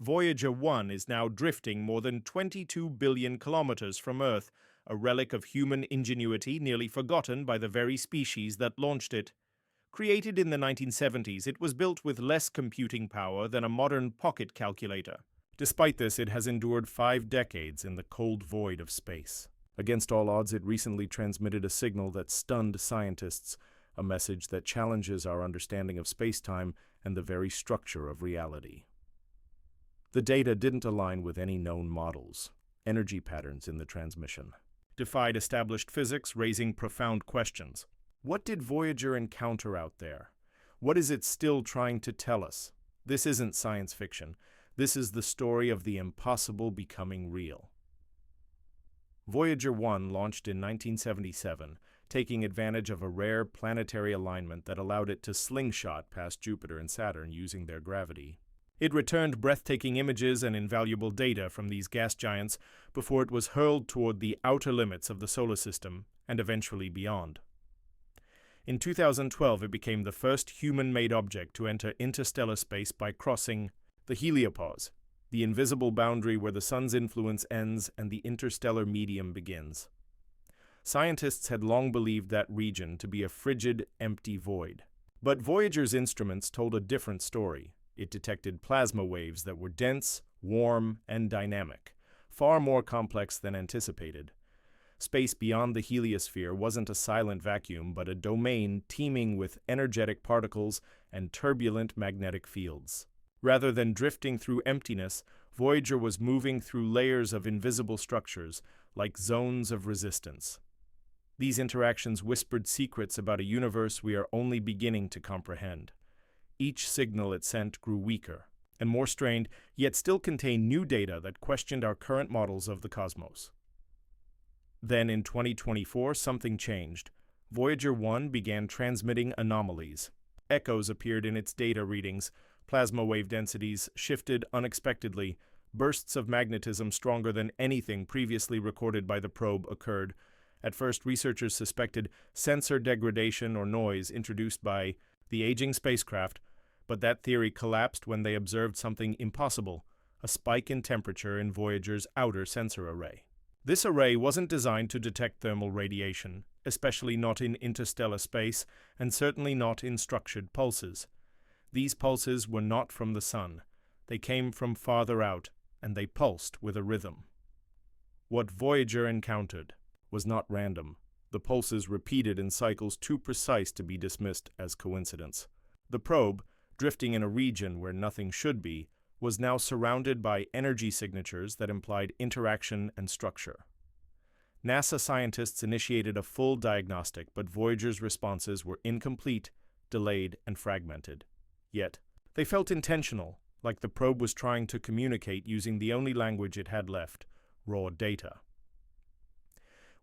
Voyager 1 is now drifting more than 22 billion kilometers from Earth, a relic of human ingenuity nearly forgotten by the very species that launched it. Created in the 1970s, it was built with less computing power than a modern pocket calculator. Despite this, it has endured 5 decades in the cold void of space. Against all odds, it recently transmitted a signal that stunned scientists, a message that challenges our understanding of space-time and the very structure of reality. The data didn't align with any known models. Energy patterns in the transmission defied established physics, raising profound questions. What did Voyager encounter out there? What is it still trying to tell us? This isn't science fiction. This is the story of the impossible becoming real. Voyager 1 launched in 1977, taking advantage of a rare planetary alignment that allowed it to slingshot past Jupiter and Saturn using their gravity. It returned breathtaking images and invaluable data from these gas giants before it was hurled toward the outer limits of the solar system and eventually beyond. In 2012, it became the first human-made object to enter interstellar space by crossing the heliopause, the invisible boundary where the sun's influence ends and the interstellar medium begins. Scientists had long believed that region to be a frigid, empty void. But Voyager's instruments told a different story. It detected plasma waves that were dense, warm, and dynamic, far more complex than anticipated. Space beyond the heliosphere wasn't a silent vacuum, but a domain teeming with energetic particles and turbulent magnetic fields. Rather than drifting through emptiness, Voyager was moving through layers of invisible structures, like zones of resistance. These interactions whispered secrets about a universe we are only beginning to comprehend. Each signal it sent grew weaker and more strained, yet still contained new data that questioned our current models of the cosmos. Then in 2024, something changed. Voyager 1 began transmitting anomalies. Echoes appeared in its data readings, plasma wave densities shifted unexpectedly, bursts of magnetism stronger than anything previously recorded by the probe occurred. At first, researchers suspected sensor degradation or noise introduced by the aging spacecraft, but that theory collapsed when they observed something impossible, a spike in temperature in Voyager's outer sensor array. This array wasn't designed to detect thermal radiation, especially not in interstellar space, and certainly not in structured pulses. These pulses were not from the sun. They came from farther out, and they pulsed with a rhythm. What Voyager encountered was not random. The pulses repeated in cycles too precise to be dismissed as coincidence. The probe, drifting in a region where nothing should be, was now surrounded by energy signatures that implied interaction and structure. NASA scientists initiated a full diagnostic, but Voyager's responses were incomplete, delayed, and fragmented. Yet, they felt intentional, like the probe was trying to communicate using the only language it had left, raw data.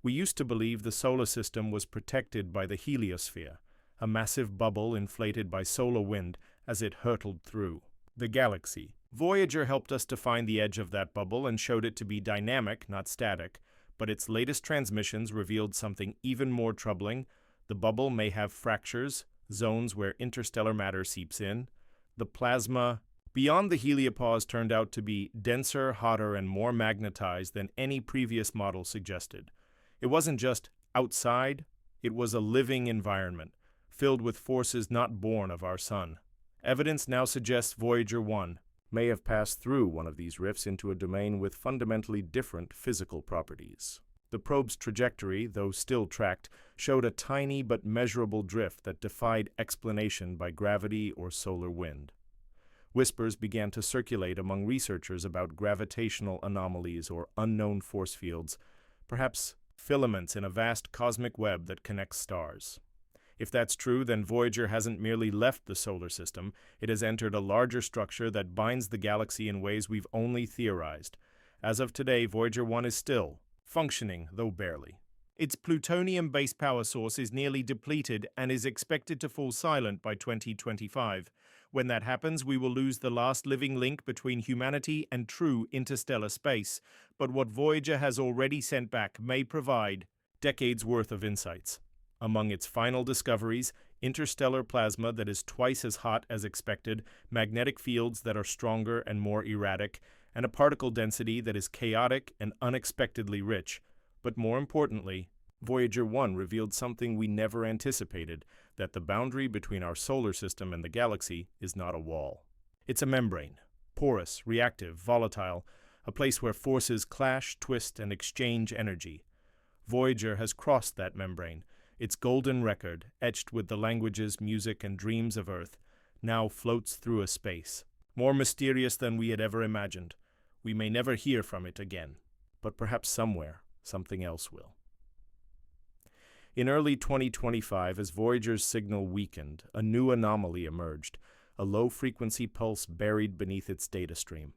We used to believe the solar system was protected by the heliosphere, a massive bubble inflated by solar wind as it hurtled through the galaxy. Voyager helped us define the edge of that bubble and showed it to be dynamic, not static, but its latest transmissions revealed something even more troubling. The bubble may have fractures, zones where interstellar matter seeps in. The plasma beyond the heliopause turned out to be denser, hotter, and more magnetized than any previous model suggested. It wasn't just outside, it was a living environment, filled with forces not born of our sun. Evidence now suggests Voyager 1 may have passed through one of these rifts into a domain with fundamentally different physical properties. The probe's trajectory, though still tracked, showed a tiny but measurable drift that defied explanation by gravity or solar wind. Whispers began to circulate among researchers about gravitational anomalies or unknown force fields, perhaps filaments in a vast cosmic web that connects stars. If that's true, then Voyager hasn't merely left the solar system, it has entered a larger structure that binds the galaxy in ways we've only theorized. As of today, Voyager 1 is still functioning, though barely. Its plutonium-based power source is nearly depleted and is expected to fall silent by 2025. When that happens, we will lose the last living link between humanity and true interstellar space. But what Voyager has already sent back may provide decades' worth of insights. Among its final discoveries, interstellar plasma that is twice as hot as expected, magnetic fields that are stronger and more erratic, and a particle density that is chaotic and unexpectedly rich. But more importantly, Voyager 1 revealed something we never anticipated, that the boundary between our solar system and the galaxy is not a wall. It's a membrane, porous, reactive, volatile, a place where forces clash, twist, and exchange energy. Voyager has crossed that membrane. Its golden record, etched with the languages, music, and dreams of Earth, now floats through a space, more mysterious than we had ever imagined. We may never hear from it again, but perhaps somewhere, something else will. In early 2025, as Voyager's signal weakened, a new anomaly emerged, a low-frequency pulse buried beneath its data stream.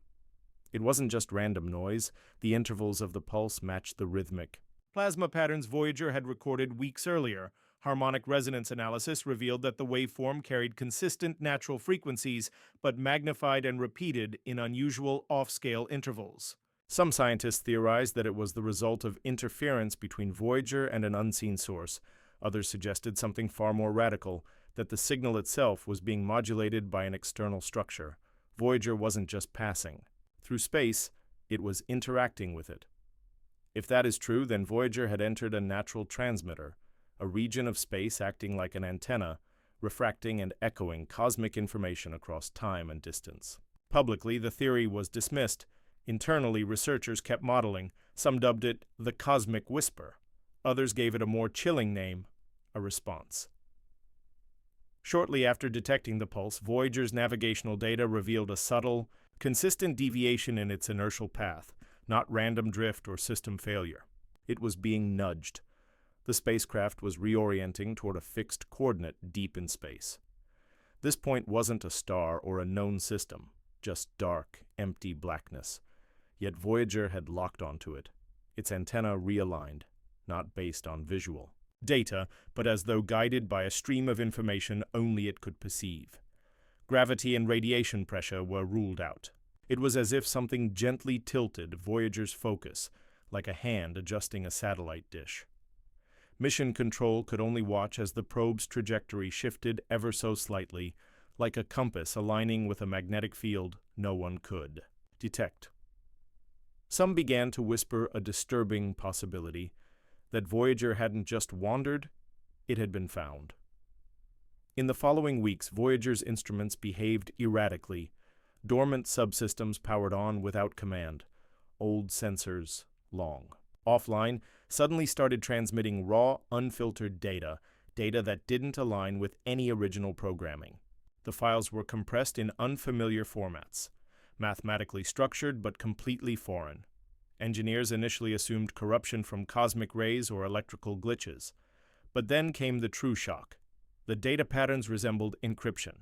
It wasn't just random noise, the intervals of the pulse matched the rhythmic plasma patterns Voyager had recorded weeks earlier. Harmonic resonance analysis revealed that the waveform carried consistent natural frequencies, but magnified and repeated in unusual off-scale intervals. Some scientists theorized that it was the result of interference between Voyager and an unseen source. Others suggested something far more radical, that the signal itself was being modulated by an external structure. Voyager wasn't just passing through space, it was interacting with it. If that is true, then Voyager had entered a natural transmitter, a region of space acting like an antenna, refracting and echoing cosmic information across time and distance. Publicly, the theory was dismissed. Internally, researchers kept modeling. Some dubbed it the cosmic whisper. Others gave it a more chilling name, a response. Shortly after detecting the pulse, Voyager's navigational data revealed a subtle, consistent deviation in its inertial path, not random drift or system failure. It was being nudged. The spacecraft was reorienting toward a fixed coordinate deep in space. This point wasn't a star or a known system, just dark, empty blackness. Yet Voyager had locked onto it, its antenna realigned, not based on visual data, but as though guided by a stream of information only it could perceive. Gravity and radiation pressure were ruled out. It was as if something gently tilted Voyager's focus, like a hand adjusting a satellite dish. Mission Control could only watch as the probe's trajectory shifted ever so slightly, like a compass aligning with a magnetic field no one could detect. Some began to whisper a disturbing possibility, that Voyager hadn't just wandered, it had been found. In the following weeks, Voyager's instruments behaved erratically. Dormant subsystems powered on without command. Old sensors, long offline, suddenly started transmitting raw, unfiltered data that didn't align with any original programming. The files were compressed in unfamiliar formats, mathematically structured but completely foreign. Engineers initially assumed corruption from cosmic rays or electrical glitches. But then came the true shock. The data patterns resembled encryption.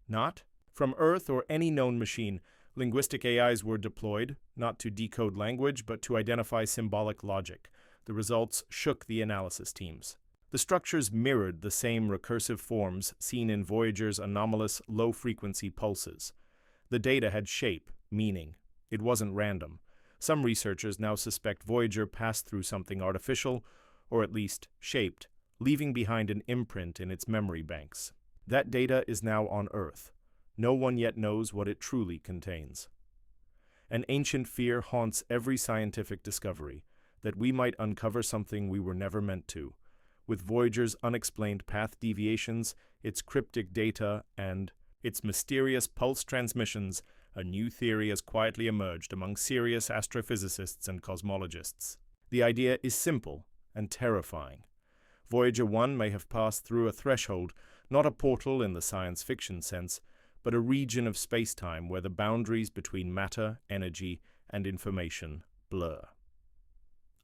Not from Earth or any known machine, linguistic AIs were deployed, not to decode language, but to identify symbolic logic. The results shook the analysis teams. The structures mirrored the same recursive forms seen in Voyager's anomalous low-frequency pulses. The data had shape, meaning. It wasn't random. Some researchers now suspect Voyager passed through something artificial, or at least shaped, leaving behind an imprint in its memory banks. That data is now on Earth. No one yet knows what it truly contains. An ancient fear haunts every scientific discovery, that we might uncover something we were never meant to. With Voyager's unexplained path deviations, its cryptic data, and its mysterious pulse transmissions, a new theory has quietly emerged among serious astrophysicists and cosmologists. The idea is simple and terrifying. Voyager 1 may have passed through a threshold, not a portal in the science fiction sense, but a region of space-time where the boundaries between matter, energy, and information blur.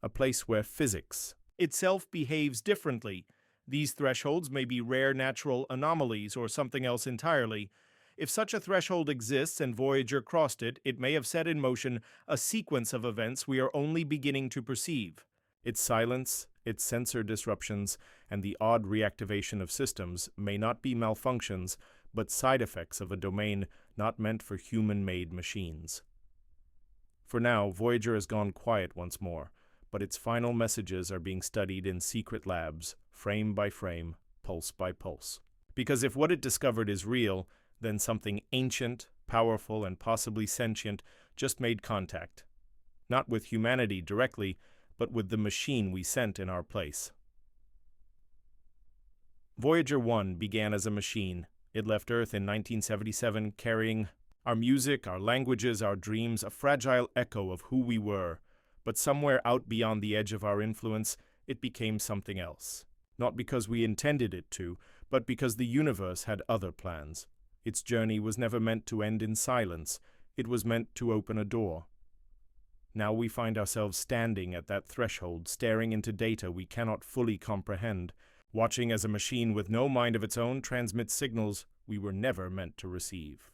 A place where physics itself behaves differently. These thresholds may be rare natural anomalies or something else entirely. If such a threshold exists and Voyager crossed it, it may have set in motion a sequence of events we are only beginning to perceive. Its silence, its sensor disruptions, and the odd reactivation of systems may not be malfunctions, but side effects of a domain not meant for human-made machines. For now, Voyager has gone quiet once more, but its final messages are being studied in secret labs, frame by frame, pulse by pulse. Because if what it discovered is real, then something ancient, powerful, and possibly sentient just made contact. Not with humanity directly, but with the machine we sent in our place. Voyager 1 began as a machine. It left Earth in 1977 carrying our music, our languages, our dreams, a fragile echo of who we were. But somewhere out beyond the edge of our influence, it became something else. Not because we intended it to, but because the universe had other plans. Its journey was never meant to end in silence. It was meant to open a door. Now we find ourselves standing at that threshold, staring into data we cannot fully comprehend, watching as a machine with no mind of its own transmits signals we were never meant to receive.